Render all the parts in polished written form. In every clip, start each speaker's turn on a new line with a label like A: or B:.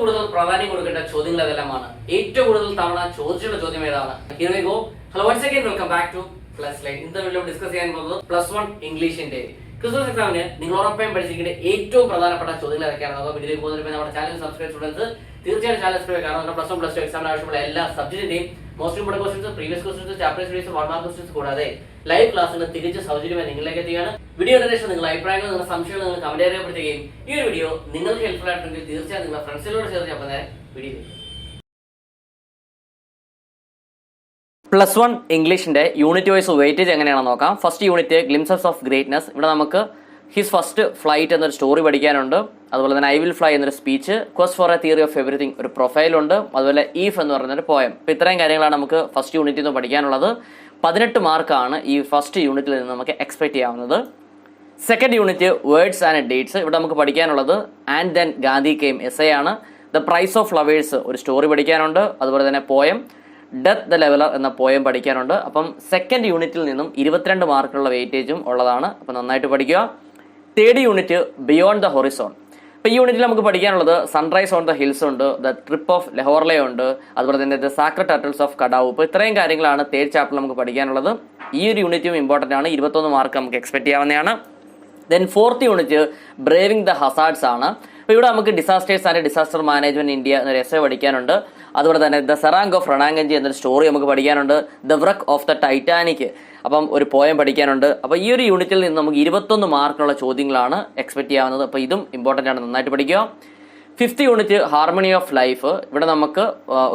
A: കൂടുതൽ പ്രാധാന്യം കൊടുക്കേണ്ട ചോദ്യങ്ങൾ ഏതെല്ലാമാണ്, ഏറ്റവും കൂടുതൽ തവണ ചോദിച്ചിട്ടുള്ള ചോദ്യം ഏതാണ്? Here we go. Hello, once again welcome back to Plus Line. ഇന്നത്തെ വീഡിയോ ഡിസ്കസ് ചെയ്യാൻ പോകുന്നത് +1 ഇംഗ്ലീഷിന്റെ ക്രിസ്മസ് എക്സാമിന് നിങ്ങൾ ഉറപ്പായും പഠിച്ചിരിക്കേണ്ട ഏറ്റവും പ്രധാനപ്പെട്ട ചോദ്യങ്ങൾ ഏതൊക്കെയാണ്? അപ്പോൾ വീഡിയോയിൽ പോകുന്നതിന് നമ്മുടെ ചാനൽ സബ്സ്ക്രൈബ് സ്റ്റുഡൻസ് തീർച്ചയായും ചാനൽ സബ്സ്ക്രൈബ് കാരണം നമ്മുടെ +1 +2 എക്സാമിന് ആവശ്യമുള്ള എല്ലാ സബ്ജക്റ്റിന്റെയും most important questions, previous questions, chapter series, 1 mark questions കൂടാതെ ലൈവ് ക്ലാസ്സിന് തികച്ചും സൗജന്യമായി നിങ്ങളിലേക്ക് എത്തിയാണ്. വീഡിയോയുടെ ശേഷം നിങ്ങളുടെ അഭിപ്രായങ്ങൾ, നിങ്ങളുടെ സംശയങ്ങൾ നിങ്ങൾ കമന്റ് രേഖപ്പെടുത്തുകയും ഈ ഒരു വീഡിയോ നിങ്ങൾക്ക് ഹെൽപ്ഫുൾ ആയിട്ടുണ്ടെങ്കിൽ തീർച്ചയായും നിങ്ങളുടെ ഫ്രണ്ട്സിനോട് ഷെയർ ചെയ്യാൻ നേരെ വീഡിയോ. +1 ഇംഗ്ലീഷിന്റെ യൂണിറ്റ് വൈസ് വെയിറ്റേജ് എങ്ങനെയാണെന്ന് നോക്കാം. First unit glimpses of greatness. ഇവിടെ നമുക്ക് ഹിസ് ഫസ്റ്റ് ഫ്ലൈറ്റ് എന്നൊരു സ്റ്റോറി പഠിക്കാനുണ്ട്. അതുപോലെ തന്നെ ഐ വിൽ ഫ്ലൈ എന്നൊരു speech, quest for A theory of everything ഒരു പ്രൊഫൈലുണ്ട്. അതുപോലെ ഈഫ് എന്ന് പറയുന്നൊരു പോയം. അപ്പോൾ ഇത്രയും കാര്യങ്ങളാണ് നമുക്ക് ഫസ്റ്റ് യൂണിറ്റിൽ നിന്ന് പഠിക്കാനുള്ളത്. 18 മാർക്കാണ് ഈ ഫസ്റ്റ് യൂണിറ്റിൽ നിന്ന് നമുക്ക് എക്സ്പെക്ട് ചെയ്യാവുന്നത്. Second unit words and dates. ഇവിടെ നമുക്ക് പഠിക്കാനുള്ളത് and then Gandhi came essay ആണ്. ദ പ്രൈസ് ഓഫ് ഫ്ലവേഴ്സ് ഒരു സ്റ്റോറി പഠിക്കാനുണ്ട്. അതുപോലെ തന്നെ പോയം ഡെത്ത് ദ ലെവലർ എന്ന പോയം പഠിക്കാനുണ്ട്. അപ്പം സെക്കൻഡ് യൂണിറ്റിൽ നിന്നും 22 മാർക്കുള്ള വെയിറ്റേജും ഉള്ളതാണ്. അപ്പം നന്നായിട്ട് പഠിക്കുക. Third unit beyond the Horizon. അപ്പോൾ ഈ യൂണിറ്റിൽ നമുക്ക് പഠിക്കാനുള്ളത് സൺറൈസ് ഓൺ ദ ഹിൽസ് ഉണ്ട്, ദ ട്രിപ്പ് ഓഫ് ലഹോർലെ ഉണ്ട്, അതുപോലെ തന്നെ ദ സാക്രഡ് ടർട്ടിൽസ് ഓഫ് കഡാവു. ഇപ്പോൾ ഇത്രയും കാര്യങ്ങളാണ് തേർഡ് ചാപ്റ്ററിൽ നമുക്ക് പഠിക്കാനുള്ളത്. ഈ ഒരു യൂണിറ്റും ഇമ്പോർട്ടൻ്റ് ആണ്. 21 മാർക്ക് നമുക്ക് എക്സ്പെക്ട് ചെയ്യാവുന്നതാണ്. Then fourth unit braving the hazards ആണ്. അപ്പോൾ ഇവിടെ നമുക്ക് disasters and disaster management India എന്നൊരു എസ്സേ പഠിക്കാനുണ്ട്. അതുപോലെ തന്നെ ദ സെറാങ് ഓഫ് റണാഗഞ്ചി എന്നൊരു സ്റ്റോറി നമുക്ക് പഠിക്കാനുണ്ട്. ദ വ്രക്ക് ഓഫ് ദ ടൈറ്റാനിക് അപ്പം ഒരു പോയം പഠിക്കാനുണ്ട്. അപ്പോൾ ഈ ഒരു യൂണിറ്റിൽ നിന്ന് നമുക്ക് 21 മാർക്കുള്ള ചോദ്യങ്ങളാണ് എക്സ്പെക്ട് ചെയ്യാവുന്നത്. അപ്പോൾ ഇതും ഇമ്പോർട്ടൻ്റ് ആണ്, നന്നായിട്ട് പഠിക്കുക. Fifth unit harmony of life. ഇവിടെ നമുക്ക്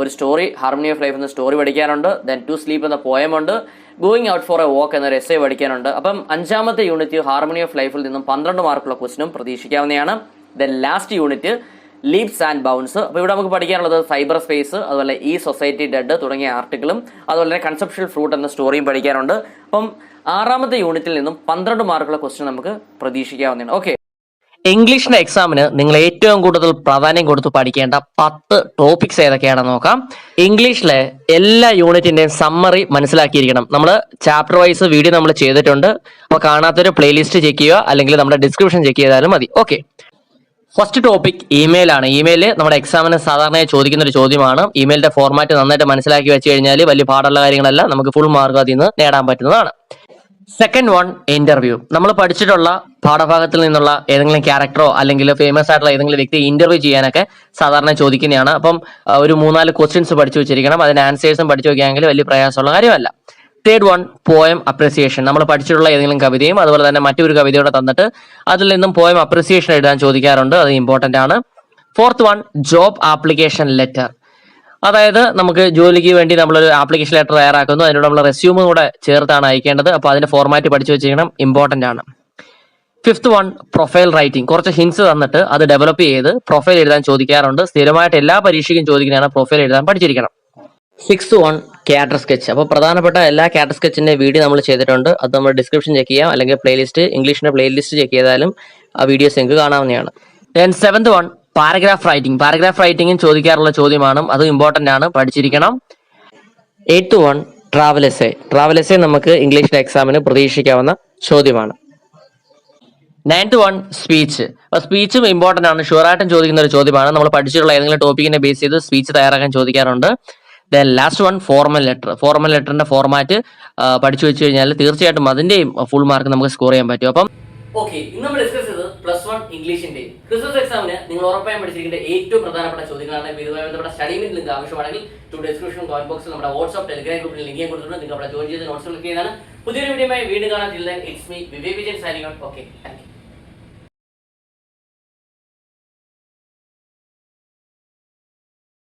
A: ഒരു സ്റ്റോറി ഹാർമണി ഓഫ് ലൈഫ് എന്ന സ്റ്റോറി പഠിക്കാനുണ്ട്. ദെൻ ടു സ്ലീപ്പ് എന്ന പോയം ഉണ്ട്. Going out for a walk എന്നൊരു എസ്സേ പഠിക്കാനുണ്ട്. അപ്പം അഞ്ചാമത്തെ യൂണിറ്റ് ഹാർമണി ഓഫ് ലൈഫിൽ നിന്നും 12 മാർക്കുള്ള ക്വസ്റ്റിനും പ്രതീക്ഷിക്കാവുന്നതാണ്. Then last unit leaps and bounds. അപ്പോൾ ഇവിടെ നമുക്ക് പഠിക്കാനുള്ളത് സൈബർ സ്പേസ്, അതുപോലെ ഈ സൊസൈറ്റി ഡെഡ് തുടങ്ങിയ ആർട്ടിക്കിളും അതുപോലെ തന്നെ കൺസെപ്ഷ്യൽ ഫ്രൂട്ട് എന്ന സ്റ്റോറിയും പഠിക്കാനുണ്ട്. അപ്പം ആറാമത്തെ യൂണിറ്റിൽ നിന്നും 12 മാർക്കുള്ള ക്വസ്റ്റ്യൻ നമുക്ക് പ്രതീക്ഷിക്കാവുന്നതാണ്. ഓക്കെ, ഇംഗ്ലീഷിന്റെ എക്സാമിന് നിങ്ങൾ ഏറ്റവും കൂടുതൽ പ്രാധാന്യം കൊടുത്ത് പഠിക്കേണ്ട 10 ടോപ്പിക്സ് ഏതൊക്കെയാണെന്ന് നോക്കാം. ഇംഗ്ലീഷിലെ എല്ലാ യൂണിറ്റിന്റെയും സമ്മറി മനസ്സിലാക്കിയിരിക്കണം. നമ്മൾ ചാപ്റ്റർ വൈസ് വീഡിയോ നമ്മൾ ചെയ്തിട്ടുണ്ട്. അപ്പോൾ കാണാത്തൊരു പ്ലേലിസ്റ്റ് ചെക്ക് ചെയ്യുക, അല്ലെങ്കിൽ നമ്മുടെ ഡിസ്ക്രിപ്ഷൻ ചെക്ക് ചെയ്താലും മതി. ഓക്കെ, ഫസ്റ്റ് ടോപ്പിക് ഇമെയിൽ ആണ്. ഇമെയിൽ നമ്മുടെ എക്സാമിന് സാധാരണയായി ചോദിക്കുന്ന ഒരു ചോദ്യമാണ്. ഇമെയിലിന്റെ ഫോർമാറ്റ് നന്നായിട്ട് മനസ്സിലാക്കി വെച്ച് കഴിഞ്ഞാൽ വലിയ പാടുള്ള കാര്യങ്ങളല്ല, നമുക്ക് ഫുൾ മാർക്ക് അതിൽ നിന്ന് നേടാൻ പറ്റുന്നതാണ്. Second one interview. നമ്മൾ പഠിച്ചിട്ടുള്ള പാഠഭാഗത്തിൽ നിന്നുള്ള ഏതെങ്കിലും ക്യാരക്ടറോ അല്ലെങ്കിൽ ഫേമസ് ആയിട്ടുള്ള ഏതെങ്കിലും വ്യക്തി ഇന്റർവ്യൂ ചെയ്യാനൊക്കെ സാധാരണ ചോദിക്കുന്നതാണ്. അപ്പം ഒരു 3-4 ക്വസ്റ്റ്യൻസ് പഠിച്ചു വെച്ചിരിക്കണം. അതിന് ആൻസേഴ്സും പഠിച്ചു വയ്ക്കുകയാണെങ്കിൽ വലിയ പ്രയാസമുള്ള കാര്യമല്ല. Third one poem appreciation. നമ്മൾ പഠിച്ചിട്ടുള്ള ഏതെങ്കിലും കവിതയും അതുപോലെ തന്നെ മറ്റൊരു കവിതയോടെ തന്നിട്ട് അതിൽ നിന്നും പോയം അപ്രിസിയേഷൻ എഴുതാൻ ചോദിക്കാറുണ്ട്. അത് ഇമ്പോർട്ടൻ്റ് ആണ്. Fourth one job application letter. അതായത് നമുക്ക് ജോലിക്ക് വേണ്ടി നമ്മളൊരു ആപ്ലിക്കേഷൻ ലെറ്റർ തയ്യാറാക്കുന്നു, അതിനോട് നമ്മൾ റെസ്യൂമും കൂടെ ചേർത്താണ് അയക്കേണ്ടത്. അപ്പോൾ അതിന്റെ ഫോർമാറ്റ് പഠിച്ചു വെച്ചിരിക്കണം, ഇമ്പോർട്ടൻ്റ് ആണ്. Fifth one profile writing. കുറച്ച് ഹിൻസ് തന്നിട്ട് അത് ഡെവലപ്പ് ചെയ്ത് പ്രൊഫൈൽ എഴുതാൻ ചോദിക്കാറുണ്ട്. സ്ഥിരമായിട്ട് എല്ലാ പരീക്ഷയ്ക്കും ചോദിക്കുന്നതാണ്, പ്രൊഫൈൽ എഴുതാൻ പഠിച്ചിരിക്കണം. Sixth one character sketch. അപ്പോൾ പ്രധാനപ്പെട്ട എല്ലാ ക്യാരക്ടർ സ്കെച്ചിന്റെ വീഡിയോ നമ്മൾ ചെയ്തിട്ടുണ്ട്. അത് നമ്മൾ ഡിസ്ക്രിപ്ഷൻ ചെക്ക് ചെയ്യാം, അല്ലെങ്കിൽ പ്ലേലിസ്റ്റ് ഇംഗ്ലീഷിന്റെ പ്ലേലിസ്റ്റ് ചെക്ക് ചെയ്താലും ആ വീഡിയോസ് നിങ്ങൾക്ക് കാണാവുന്നതാണ്. Then seventh one paragraph writing. Paragraph റൈറ്റിംഗും ചോദിക്കാറുള്ള ചോദ്യമാണ്, അത് ഇമ്പോർട്ടൻ്റ് ആണ്, പഠിച്ചിരിക്കണം. Eighth one travel essay. Travel essay നമുക്ക് ഇംഗ്ലീഷിന്റെ എക്സാമിന് പ്രതീക്ഷിക്കാവുന്ന ചോദ്യമാണ്. Ninth one speech. അപ്പോൾ സ്പീച്ചും ഇമ്പോർട്ടൻ്റ് ആണ്, ഷുവറായിട്ടും ചോദിക്കുന്ന ഒരു ചോദ്യമാണ്. നമ്മൾ പഠിച്ചിട്ടുള്ള ഏതെങ്കിലും ടോപ്പിക്കിനെ ബേസ് ചെയ്ത് സ്പീച്ച് തയ്യാറാക്കാൻ ചോദിക്കാറുണ്ട്. Then last one formal letter. Formal ലെറ്ററിന്റെ ഫോർമാറ്റ് പഠിച്ചു വെച്ച് കഴിഞ്ഞാൽ തീർച്ചയായിട്ടും അതിന്റെയും ഫുൾ മാർക്ക് നമുക്ക് സ്കോർ ചെയ്യാൻ പറ്റും. അപ്പം ഓക്കെ, ഇന്ന് നമ്മൾ ഡിസ്കസ് ചെയ്തത് +1 ഇംഗ്ലീഷിന്റെ ക്രിസ്മസ് എക്സാമിന് നിങ്ങൾ ഉറപ്പായും പഠിച്ചിരിക്കേണ്ട ഏറ്റവും പ്രധാനപ്പെട്ട ചോദ്യങ്ങളാണ്. ഇതുമായി ബന്ധപ്പെട്ട സ്റ്റഡി മെറ്റീരിയൽ ലിങ്ക് ആവശ്യമാണെങ്കിൽ ഡിസ്ക്രിപ്ഷൻ കമന്റ് ബോക്സിൽ നമ്മുടെ വാട്സ്ആപ്പ് ടെലിഗ്രാം ഗ്രൂപ്പിൽ ലിങ്ക് കൊടുത്തിട്ടുണ്ട്. നിങ്ങൾ അവിടെ ജോയിൻ ചെയ്ത് നോട്ട്സ് ക്ലിക്ക് ചെയ്താണ്. പുതിയൊരു വീഡിയോയുമായി വീണ്ടും കാണാൻ. It's me Vivek Vijayan signing out. Okay, thank you.